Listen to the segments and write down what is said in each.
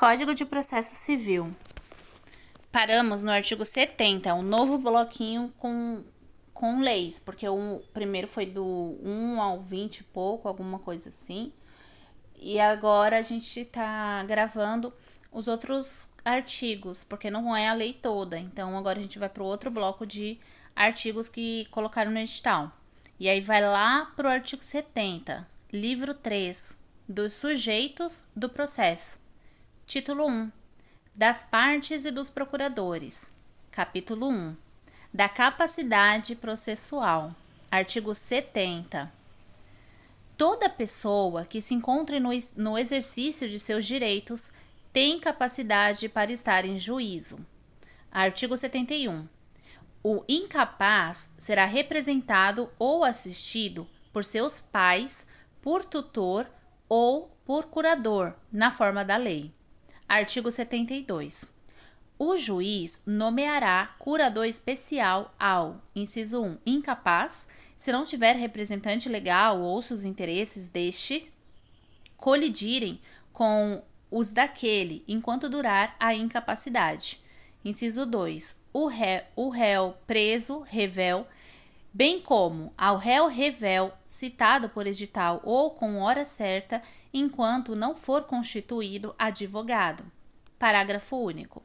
Código de Processo Civil. Paramos no artigo 70, um novo bloquinho com leis, porque o primeiro foi do 1 ao 20 e pouco, alguma coisa assim. E agora a gente tá gravando os outros artigos, porque não é a lei toda. Então agora a gente vai para o outro bloco de artigos que colocaram no edital. E aí vai lá pro artigo 70, livro 3, dos sujeitos do processo. Título 1. Das partes e dos procuradores. Capítulo 1. Da capacidade processual. Artigo 70. Toda pessoa que se encontre no exercício de seus direitos tem capacidade para estar em juízo. Artigo 71. O incapaz será representado ou assistido por seus pais, por tutor ou por curador, na forma da lei. Artigo 72. O juiz nomeará curador especial ao, inciso 1, incapaz, se não tiver representante legal ou se os interesses deste colidirem com os daquele enquanto durar a incapacidade. Inciso 2. O réu preso, revel, bem como ao réu revel citado por edital ou com hora certa, enquanto não for constituído advogado. Parágrafo único.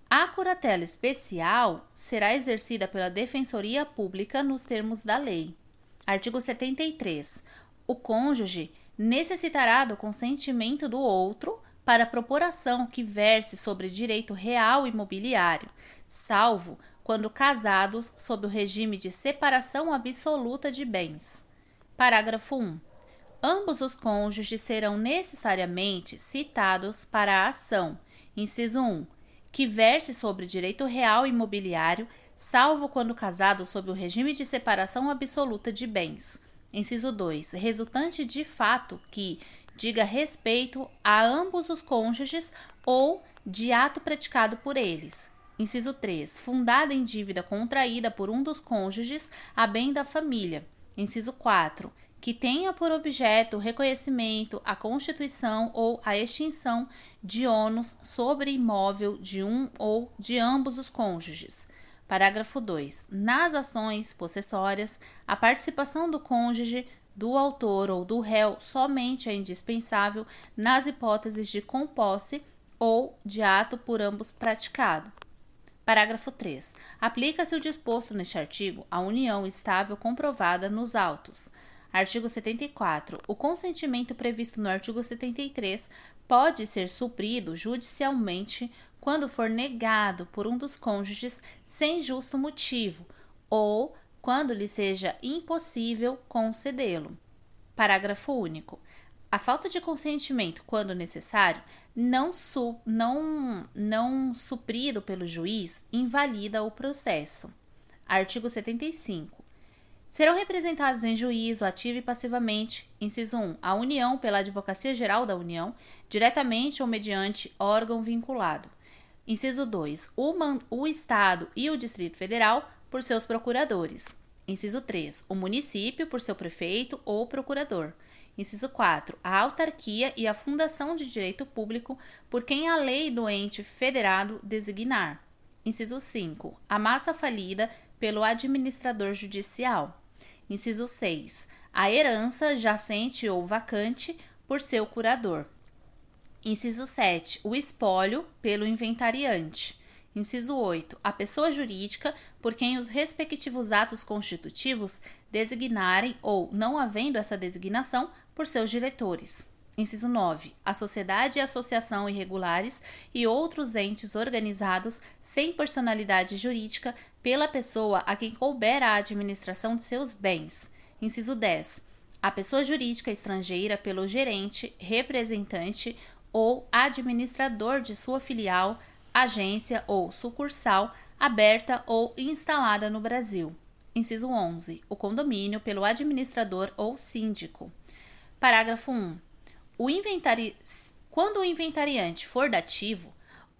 A curatela especial será exercida pela Defensoria Pública nos termos da lei. Artigo 73. O cônjuge necessitará do consentimento do outro para propor ação que verse sobre direito real imobiliário, salvo quando casados sob o regime de separação absoluta de bens. Parágrafo 1. Ambos os cônjuges serão necessariamente citados para a ação, inciso 1, que verse sobre direito real imobiliário, salvo quando casados sob o regime de separação absoluta de bens. Inciso 2, resultante de fato que diga respeito a ambos os cônjuges ou de ato praticado por eles. Inciso 3, fundada em dívida contraída por um dos cônjuges a bem da família. Inciso 4, que tenha por objeto o reconhecimento, a constituição ou a extinção de ônus sobre imóvel de um ou de ambos os cônjuges. Parágrafo 2. Nas ações possessórias, a participação do cônjuge, do autor ou do réu somente é indispensável nas hipóteses de composse ou de ato por ambos praticado. Parágrafo 3. Aplica-se o disposto neste artigo à união estável comprovada nos autos. Artigo 74. O consentimento previsto no artigo 73 pode ser suprido judicialmente quando for negado por um dos cônjuges sem justo motivo ou quando lhe seja impossível concedê-lo. Parágrafo único. A falta de consentimento, quando necessário, não suprido pelo juiz, invalida o processo. Artigo 75. Serão representados em juízo, ativa e passivamente, inciso 1, a União pela Advocacia Geral da União, diretamente ou mediante órgão vinculado. Inciso 2, o Estado e o Distrito Federal por seus procuradores. Inciso 3, o município por seu prefeito ou procurador. Inciso 4, a autarquia e a fundação de direito público por quem a lei do ente federado designar. Inciso 5, a massa falida pelo administrador judicial. Inciso 6. A herança jacente ou vacante por seu curador. Inciso 7. O espólio pelo inventariante. Inciso 8. A pessoa jurídica por quem os respectivos atos constitutivos designarem ou, não havendo essa designação, por seus diretores. Inciso 9. A sociedade e associação irregulares e outros entes organizados sem personalidade jurídica pela pessoa a quem couber a administração de seus bens. Inciso 10. A pessoa jurídica estrangeira pelo gerente, representante ou administrador de sua filial, agência ou sucursal aberta ou instalada no Brasil. Inciso 11. O condomínio pelo administrador ou síndico. Parágrafo 1. Quando o inventariante for dativo,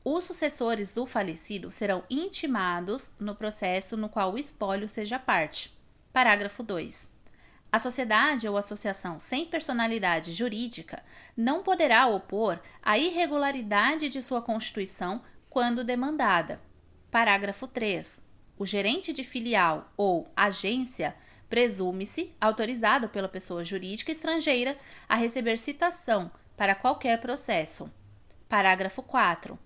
os sucessores do falecido serão intimados no processo no qual o espólio seja parte. Parágrafo 2. A sociedade ou associação sem personalidade jurídica não poderá opor a irregularidade de sua constituição quando demandada. Parágrafo 3. O gerente de filial ou agência presume-se autorizado pela pessoa jurídica estrangeira a receber citação para qualquer processo. Parágrafo 4.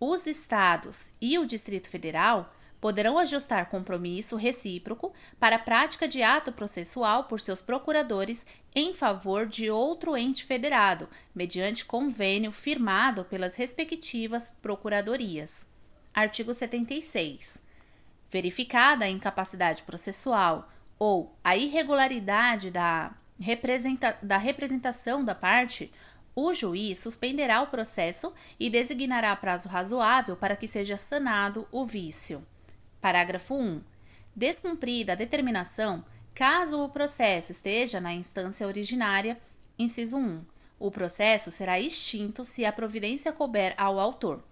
Os estados e o Distrito Federal poderão ajustar compromisso recíproco para a prática de ato processual por seus procuradores em favor de outro ente federado, mediante convênio firmado pelas respectivas procuradorias. Artigo 76. Verificada a incapacidade processual ou a irregularidade da representação da parte, o juiz suspenderá o processo e designará prazo razoável para que seja sanado o vício. Parágrafo 1. Descumprida a determinação, caso o processo esteja na instância originária, inciso 1. O processo será extinto se a providência couber ao autor.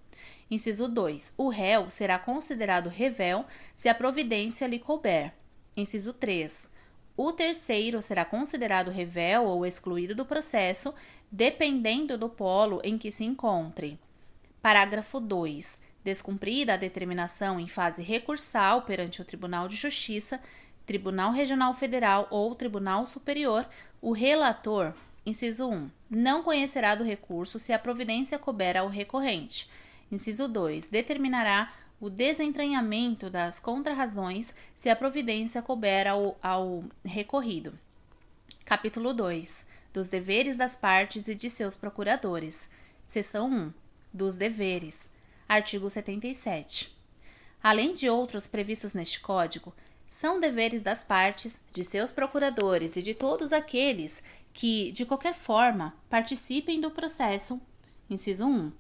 Inciso 2. O réu será considerado revel se a providência lhe couber. Inciso 3. O terceiro será considerado revel ou excluído do processo, dependendo do polo em que se encontre. Parágrafo 2. Descumprida a determinação em fase recursal perante o Tribunal de Justiça, Tribunal Regional Federal ou Tribunal Superior, o relator, inciso 1, não conhecerá do recurso se a providência couber ao recorrente. Inciso 2, determinará o desentranhamento das contrarrazões se a providência couber ao recorrido. Capítulo 2. Dos deveres das partes e de seus procuradores. Seção 1. Dos deveres. Artigo 77. Além de outros previstos neste Código, são deveres das partes, de seus procuradores e de todos aqueles que, de qualquer forma, participem do processo, inciso 1,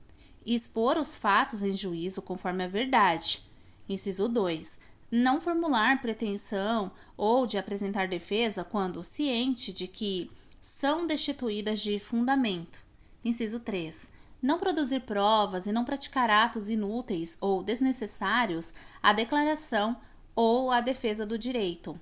expor os fatos em juízo conforme a verdade, inciso 2, não formular pretensão ou de apresentar defesa quando ciente de que são destituídas de fundamento, inciso 3, não produzir provas e não praticar atos inúteis ou desnecessários à declaração ou à defesa do direito.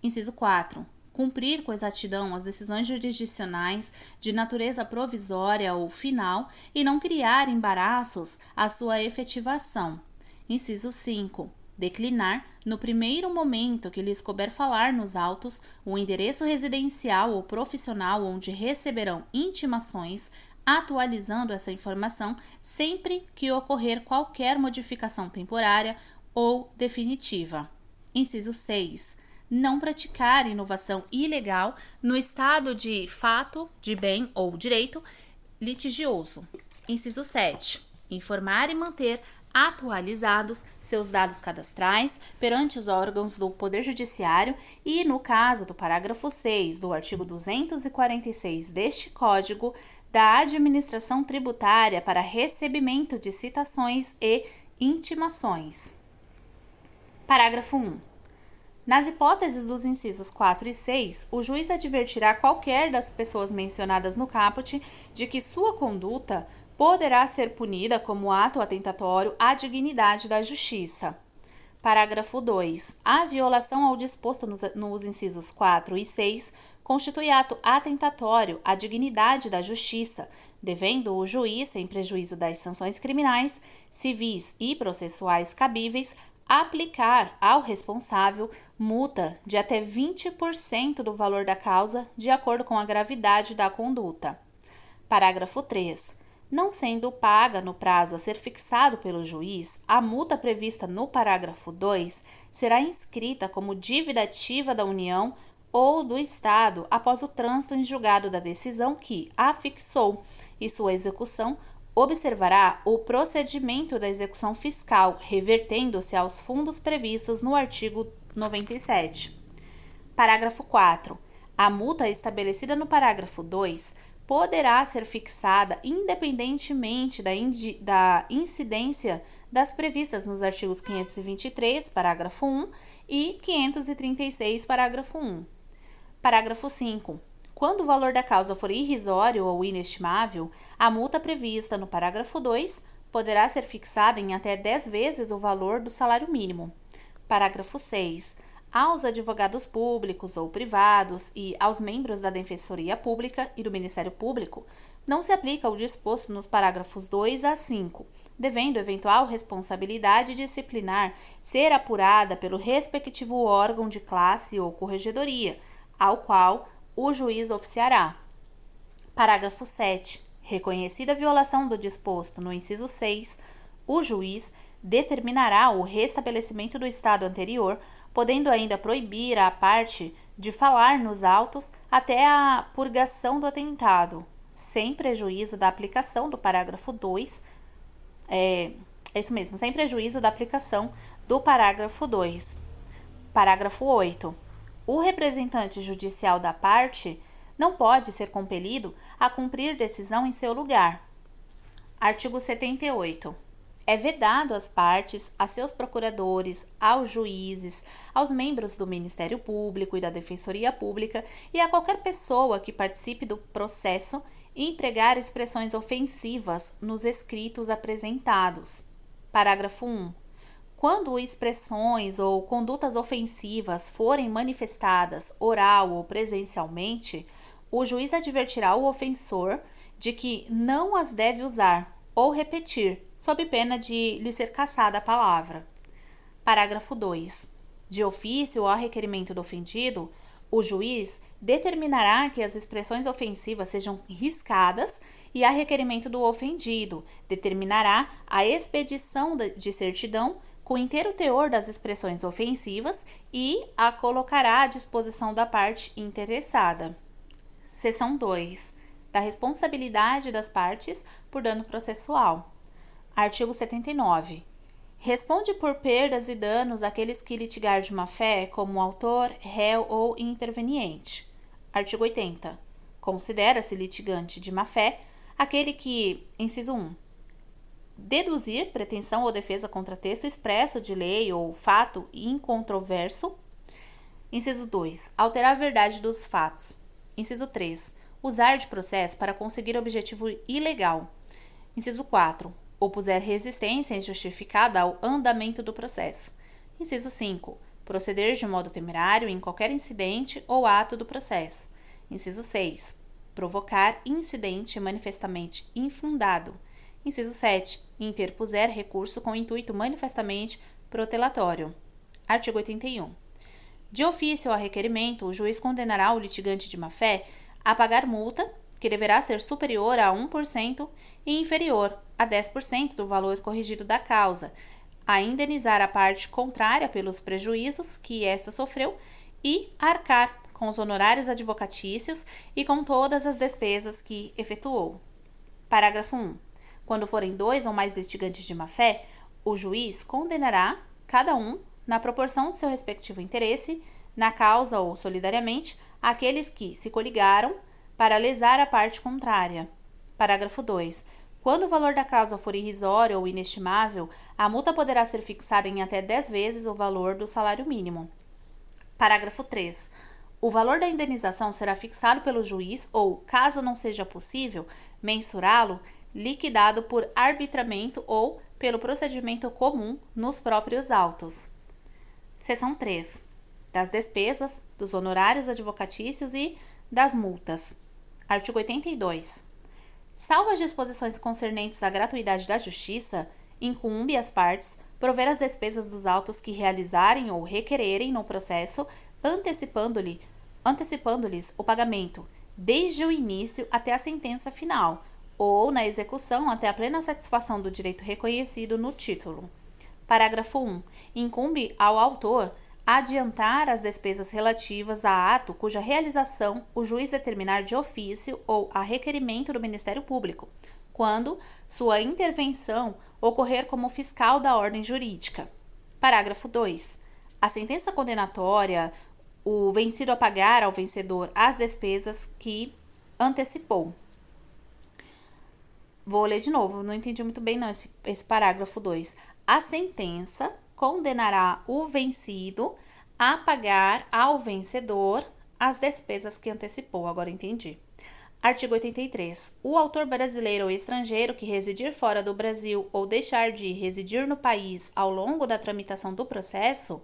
Inciso 4. Cumprir com exatidão as decisões jurisdicionais de natureza provisória ou final e não criar embaraços à sua efetivação. Inciso 5. Declinar, no primeiro momento que lhes couber falar nos autos, o endereço residencial ou profissional onde receberão intimações, atualizando essa informação sempre que ocorrer qualquer modificação temporária ou definitiva. Inciso 6. Não praticar inovação ilegal no estado de fato, de bem ou direito litigioso. Inciso 7. Informar e manter atualizados seus dados cadastrais perante os órgãos do Poder Judiciário e, no caso do parágrafo 6 do artigo 246 deste Código, da administração tributária para recebimento de citações e intimações. Parágrafo 1. Nas hipóteses dos incisos 4 e 6, o juiz advertirá qualquer das pessoas mencionadas no caput de que sua conduta poderá ser punida como ato atentatório à dignidade da justiça. Parágrafo 2. A violação ao disposto nos incisos 4 e 6 constitui ato atentatório à dignidade da justiça, devendo o juiz, sem prejuízo das sanções criminais, civis e processuais cabíveis, aplicar ao responsável multa de até 20% do valor da causa, de acordo com a gravidade da conduta. Parágrafo 3. Não sendo paga no prazo a ser fixado pelo juiz, a multa prevista no parágrafo 2 será inscrita como dívida ativa da União ou do Estado após o trânsito em julgado da decisão que a fixou, e sua execução observará o procedimento da execução fiscal, revertendo-se aos fundos previstos no artigo 97. Parágrafo 4. A multa estabelecida no parágrafo 2 poderá ser fixada independentemente da incidência das previstas nos artigos 523, parágrafo 1 e 536, parágrafo 1. Parágrafo 5. Quando o valor da causa for irrisório ou inestimável, a multa prevista no parágrafo 2 poderá ser fixada em até 10 vezes o valor do salário mínimo. Parágrafo 6. Aos advogados públicos ou privados e aos membros da Defensoria Pública e do Ministério Público, não se aplica o disposto nos parágrafos 2 a 5, devendo eventual responsabilidade disciplinar ser apurada pelo respectivo órgão de classe ou corregedoria, ao qual o juiz oficiará. Parágrafo 7. Reconhecida a violação do disposto no inciso 6, o juiz determinará o restabelecimento do estado anterior, podendo ainda proibir a parte de falar nos autos até a purgação do atentado, sem prejuízo da aplicação do parágrafo 2, sem prejuízo da aplicação do parágrafo 2. Parágrafo 8. O representante judicial da parte não pode ser compelido a cumprir decisão em seu lugar. Artigo 78. É vedado às partes, a seus procuradores, aos juízes, aos membros do Ministério Público e da Defensoria Pública e a qualquer pessoa que participe do processo empregar expressões ofensivas nos escritos apresentados. Parágrafo 1. Quando expressões ou condutas ofensivas forem manifestadas oral ou presencialmente, o juiz advertirá o ofensor de que não as deve usar ou repetir, sob pena de lhe ser cassada a palavra. Parágrafo 2. De ofício ou a requerimento do ofendido, o juiz determinará que as expressões ofensivas sejam riscadas e, a requerimento do ofendido, determinará a expedição de certidão com o inteiro teor das expressões ofensivas e a colocará à disposição da parte interessada. Seção 2. Da responsabilidade das partes por dano processual. Artigo 79. Responde por perdas e danos aqueles que litigar de má-fé como autor, réu ou interveniente. Artigo 80. Considera-se litigante de má-fé aquele que, inciso 1, deduzir pretensão ou defesa contra texto expresso de lei ou fato incontroverso. Inciso 2. Alterar a verdade dos fatos. Inciso 3. Usar de processo para conseguir objetivo ilegal. Inciso 4. Opuser resistência injustificada ao andamento do processo. Inciso 5. Proceder de modo temerário em qualquer incidente ou ato do processo. Inciso 6. Provocar incidente manifestamente infundado. Inciso 7. Interpuser recurso com intuito manifestamente protelatório. Artigo 81. De ofício ou a requerimento, o juiz condenará o litigante de má-fé a pagar multa, que deverá ser superior a 1% e inferior a 10% do valor corrigido da causa, a indenizar a parte contrária pelos prejuízos que esta sofreu e arcar com os honorários advocatícios e com todas as despesas que efetuou. Parágrafo 1. Quando forem 2 ou mais litigantes de má-fé, o juiz condenará cada um, na proporção do seu respectivo interesse, na causa ou solidariamente, aqueles que se coligaram para lesar a parte contrária. Parágrafo 2. Quando o valor da causa for irrisório ou inestimável, a multa poderá ser fixada em até 10 vezes o valor do salário mínimo. Parágrafo 3. O valor da indenização será fixado pelo juiz ou, caso não seja possível mensurá-lo, liquidado por arbitramento ou pelo procedimento comum nos próprios autos. Seção 3. Das despesas, dos honorários advocatícios e das multas. Artigo 82. Salvo as disposições concernentes à gratuidade da justiça, incumbe às partes prover as despesas dos autos que realizarem ou requererem no processo, antecipando-lhes o pagamento, desde o início até a sentença final, ou na execução até a plena satisfação do direito reconhecido no título. Parágrafo 1. Incumbe ao autor adiantar as despesas relativas a ato cuja realização o juiz determinar de ofício ou a requerimento do Ministério Público, quando sua intervenção ocorrer como fiscal da ordem jurídica. Parágrafo 2. A sentença condenatória, o vencido a pagar ao vencedor as despesas que antecipou. Vou ler de novo, não entendi muito bem não esse parágrafo 2. A sentença condenará o vencido a pagar ao vencedor as despesas que antecipou. Agora entendi. Artigo 83. O autor brasileiro ou estrangeiro que residir fora do Brasil ou deixar de residir no país ao longo da tramitação do processo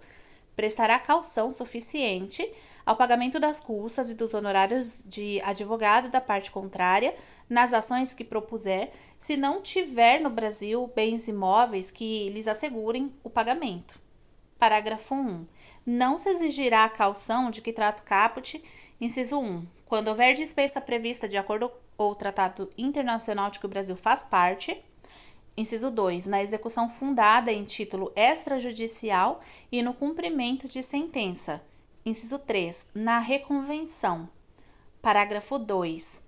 prestará caução suficiente ao pagamento das custas e dos honorários de advogado da parte contrária nas ações que propuser, se não tiver no Brasil bens imóveis que lhes assegurem o pagamento. Parágrafo 1. Não se exigirá a caução de que trata o caput, inciso 1, quando houver dispensa prevista de acordo ou tratado internacional de que o Brasil faz parte. Inciso 2, na execução fundada em título extrajudicial e no cumprimento de sentença. Inciso 3, na reconvenção. Parágrafo 2.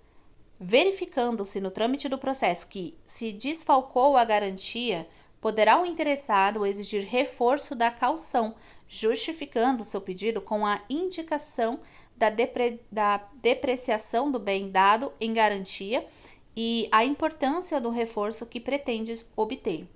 Verificando-se no trâmite do processo que se desfalcou a garantia, poderá o interessado exigir reforço da caução, justificando seu pedido com a indicação da depreciação do bem dado em garantia e a importância do reforço que pretendes obter.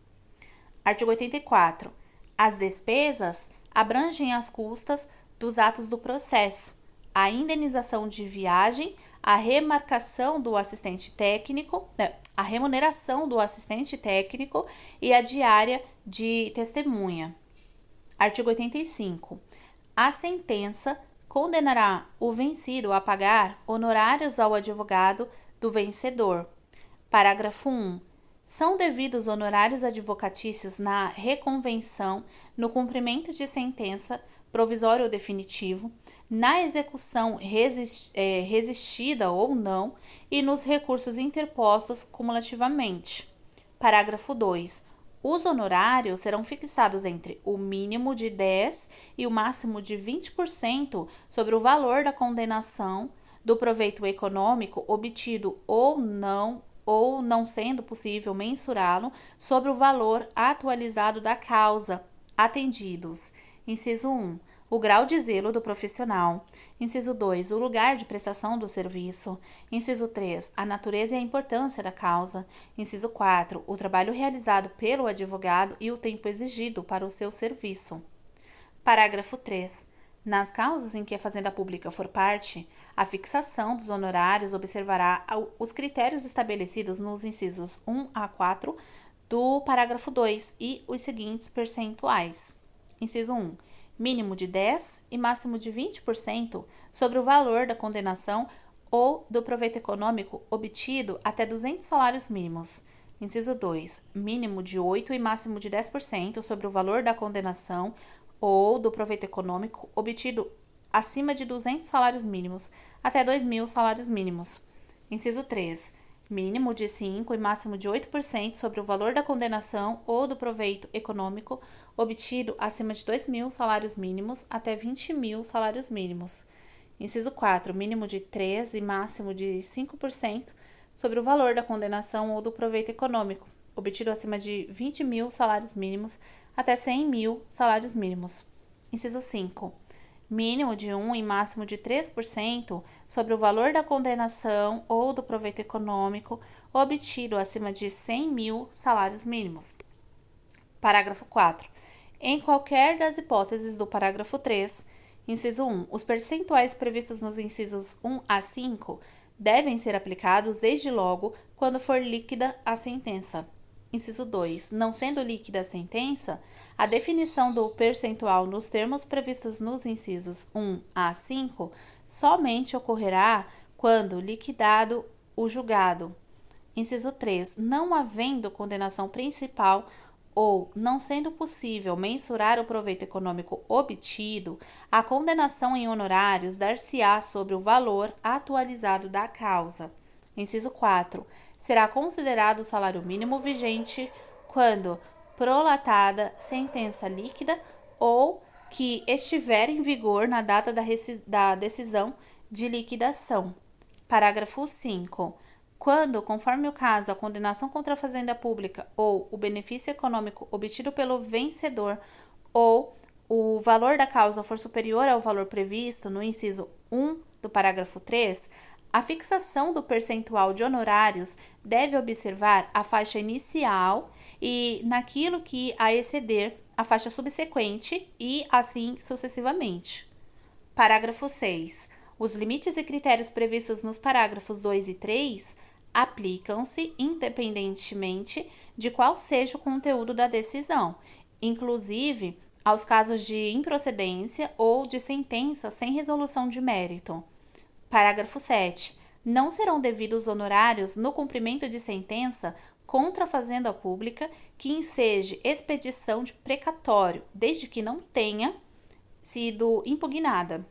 Artigo 84. As despesas abrangem as custas dos atos do processo, a indenização de viagem, a remarcação do assistente técnico, a remuneração do assistente técnico e a diária de testemunha. Artigo 85. A sentença condenará o vencido a pagar honorários ao advogado do vencedor. Parágrafo 1. São devidos honorários advocatícios na reconvenção, no cumprimento de sentença, provisório ou definitivo, na execução resistida ou não e nos recursos interpostos cumulativamente. Parágrafo 2. Os honorários serão fixados entre o mínimo de 10% e o máximo de 20% sobre o valor da condenação, do proveito econômico obtido ou não sendo possível mensurá-lo, sobre o valor atualizado da causa, atendidos. Inciso 1. O grau de zelo do profissional. Inciso 2. O lugar de prestação do serviço. Inciso 3. A natureza e a importância da causa. Inciso 4. O trabalho realizado pelo advogado e o tempo exigido para o seu serviço. Parágrafo 3. Nas causas em que a Fazenda Pública for parte, a fixação dos honorários observará os critérios estabelecidos nos incisos 1 a 4 do parágrafo 2 e os seguintes percentuais. Inciso 1. Mínimo de 10% e máximo de 20% sobre o valor da condenação ou do proveito econômico obtido até 200 salários mínimos. Inciso 2. Mínimo de 8% e máximo de 10% sobre o valor da condenação ou do proveito econômico obtido acima de 200 salários mínimos até 2.000 salários mínimos. Inciso 3. Mínimo de 5% e máximo de 8% sobre o valor da condenação ou do proveito econômico obtido acima de 2.000 salários mínimos até 20.000 salários mínimos. Inciso 4. Mínimo de 3% e máximo de 5% sobre o valor da condenação ou do proveito econômico obtido acima de 20.000 salários mínimos até 100.000 salários mínimos. Inciso 5. Mínimo de 1% e máximo de 3% sobre o valor da condenação ou do proveito econômico obtido acima de 100.000 salários mínimos. Parágrafo 4. Em qualquer das hipóteses do parágrafo 3, inciso 1, os percentuais previstos nos incisos 1 a 5 devem ser aplicados desde logo quando for líquida a sentença. Inciso 2. Não sendo líquida a sentença, a definição do percentual nos termos previstos nos incisos 1 a 5 somente ocorrerá quando liquidado o julgado. Inciso 3. Não havendo condenação principal ou não sendo possível mensurar o proveito econômico obtido, a condenação em honorários dar-se-á sobre o valor atualizado da causa. Inciso 4. Será considerado o salário mínimo vigente quando prolatada sentença líquida ou que estiver em vigor na data da decisão de liquidação. Parágrafo 5. Quando, conforme o caso, a condenação contra a Fazenda Pública ou o benefício econômico obtido pelo vencedor ou o valor da causa for superior ao valor previsto no inciso 1 do parágrafo 3, a fixação do percentual de honorários deve observar a faixa inicial e, naquilo que a exceder, a faixa subsequente e assim sucessivamente. Parágrafo 6. Os limites e critérios previstos nos parágrafos 2 e 3 aplicam-se independentemente de qual seja o conteúdo da decisão, inclusive aos casos de improcedência ou de sentença sem resolução de mérito. Parágrafo 7. Não serão devidos honorários no cumprimento de sentença contra a Fazenda Pública que enseje expedição de precatório, desde que não tenha sido impugnada.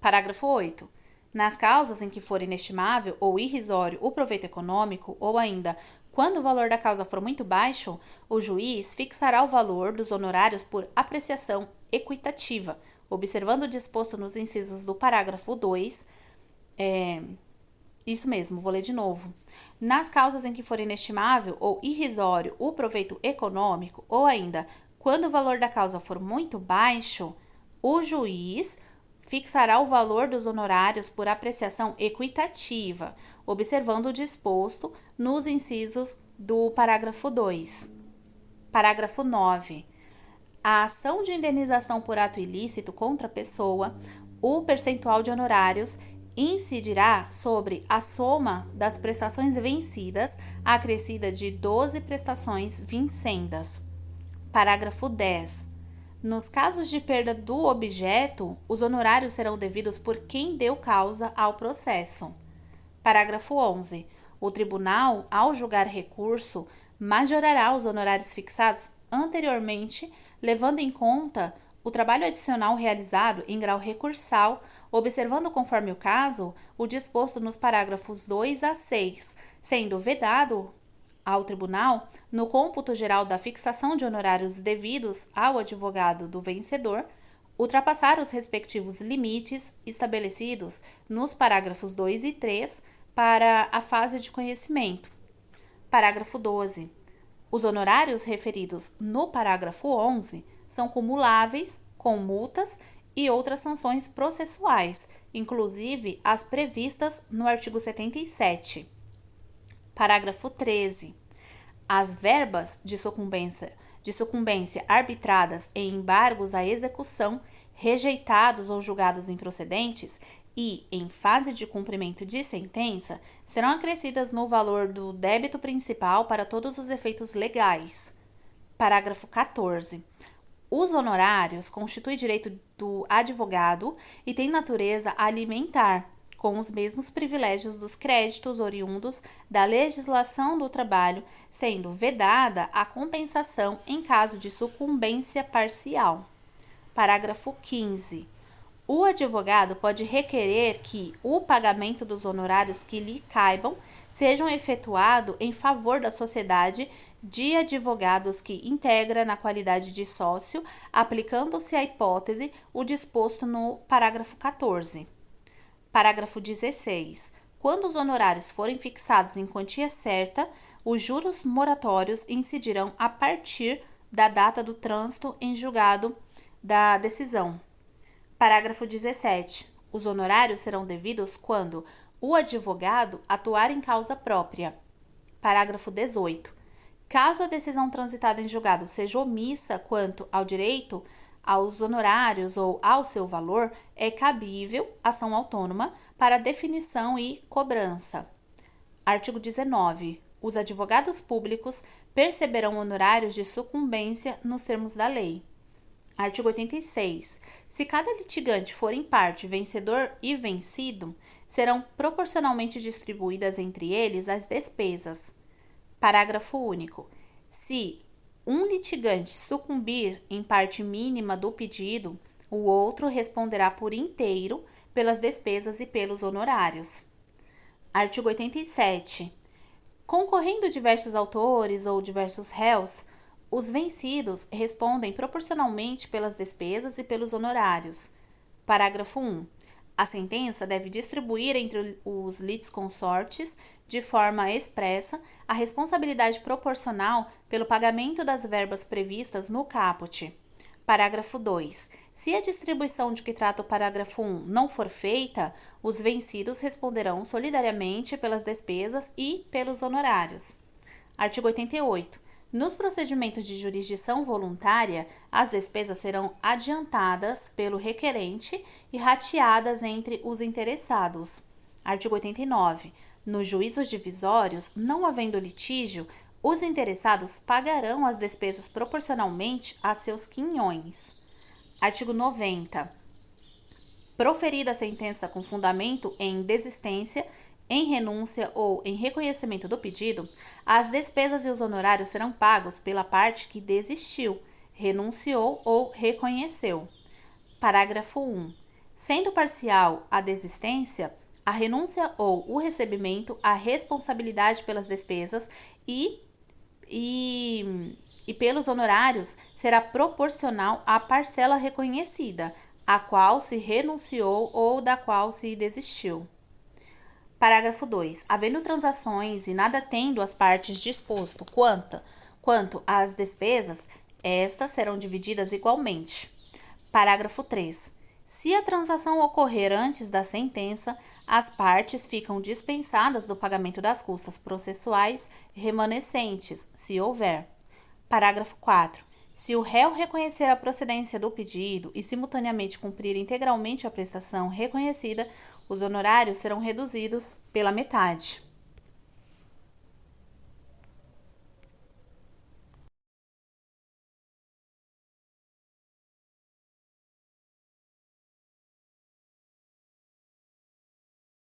Parágrafo 8. Nas causas em que for inestimável ou irrisório o proveito econômico, ou ainda quando o valor da causa for muito baixo, o juiz fixará o valor dos honorários por apreciação equitativa, observando o disposto nos incisos do parágrafo 2. Isso mesmo, vou ler de novo. Nas causas em que for inestimável ou irrisório o proveito econômico, ou ainda quando o valor da causa for muito baixo, o juiz fixará o valor dos honorários por apreciação equitativa, observando o disposto nos incisos do parágrafo 2. Parágrafo 9. A ação de indenização por ato ilícito contra a pessoa, o percentual de honorários incidirá sobre a soma das prestações vencidas, acrescida de 12 prestações vincendas. Parágrafo 10. Nos casos de perda do objeto, os honorários serão devidos por quem deu causa ao processo. Parágrafo 11. O tribunal, ao julgar recurso, majorará os honorários fixados anteriormente, levando em conta o trabalho adicional realizado em grau recursal, observando conforme o caso o disposto nos parágrafos 2 a 6, sendo vedado ao tribunal, no cômputo geral da fixação de honorários devidos ao advogado do vencedor, ultrapassar os respectivos limites estabelecidos nos parágrafos 2 e 3 para a fase de conhecimento. Parágrafo 12. Os honorários referidos no parágrafo 11 são cumuláveis com multas e outras sanções processuais, inclusive as previstas no artigo 77. Parágrafo 13. As verbas de sucumbência arbitradas em embargos à execução, rejeitados ou julgados improcedentes e em fase de cumprimento de sentença, serão acrescidas no valor do débito principal para todos os efeitos legais. Parágrafo 14. Os honorários constituem direito do advogado e têm natureza alimentar, com os mesmos privilégios dos créditos oriundos da legislação do trabalho, sendo vedada a compensação em caso de sucumbência parcial. Parágrafo 15. O advogado pode requerer que o pagamento dos honorários que lhe caibam sejam efetuado em favor da sociedade de advogados que integra na qualidade de sócio, aplicando-se à hipótese o disposto no parágrafo 14. Parágrafo 16. Quando os honorários forem fixados em quantia certa, os juros moratórios incidirão a partir da data do trânsito em julgado da decisão. Parágrafo 17. Os honorários serão devidos quando o advogado atuar em causa própria. Parágrafo 18. Caso a decisão transitada em julgado seja omissa quanto ao direito aos honorários ou ao seu valor, é cabível ação autônoma para definição e cobrança. Artigo 19. Os advogados públicos perceberão honorários de sucumbência nos termos da lei. Artigo 86. Se cada litigante for em parte vencedor e vencido, serão proporcionalmente distribuídas entre eles as despesas. Parágrafo único. Se um litigante sucumbir em parte mínima do pedido, o outro responderá por inteiro pelas despesas e pelos honorários. Artigo 87. Concorrendo diversos autores ou diversos réus, os vencidos respondem proporcionalmente pelas despesas e pelos honorários. Parágrafo 1. A sentença deve distribuir entre os litisconsortes, de forma expressa, a responsabilidade proporcional pelo pagamento das verbas previstas no caput. Parágrafo 2. Se a distribuição de que trata o parágrafo 1 não for feita, os vencidos responderão solidariamente pelas despesas e pelos honorários. Artigo 88. Nos procedimentos de jurisdição voluntária, as despesas serão adiantadas pelo requerente e rateadas entre os interessados. Artigo 89. Nos juízos divisórios, não havendo litígio, Os interessados pagarão as despesas proporcionalmente a seus quinhões. Artigo 90. Proferida a sentença com fundamento em desistência, em renúncia ou em reconhecimento do pedido, as despesas e os honorários serão pagos pela parte que desistiu, renunciou ou reconheceu. Parágrafo 1. Sendo parcial a desistência, a renúncia ou o recebimento, a responsabilidade pelas despesas e pelos honorários será proporcional à parcela reconhecida, a qual se renunciou ou da qual se desistiu. Parágrafo 2. Havendo transações e nada tendo as partes disposto quanto às despesas, estas serão divididas igualmente. Parágrafo 3. Se a transação ocorrer antes da sentença, as partes ficam dispensadas do pagamento das custas processuais remanescentes, se houver. Parágrafo 4. Se o réu reconhecer a procedência do pedido e simultaneamente cumprir integralmente a prestação reconhecida, os honorários serão reduzidos pela metade.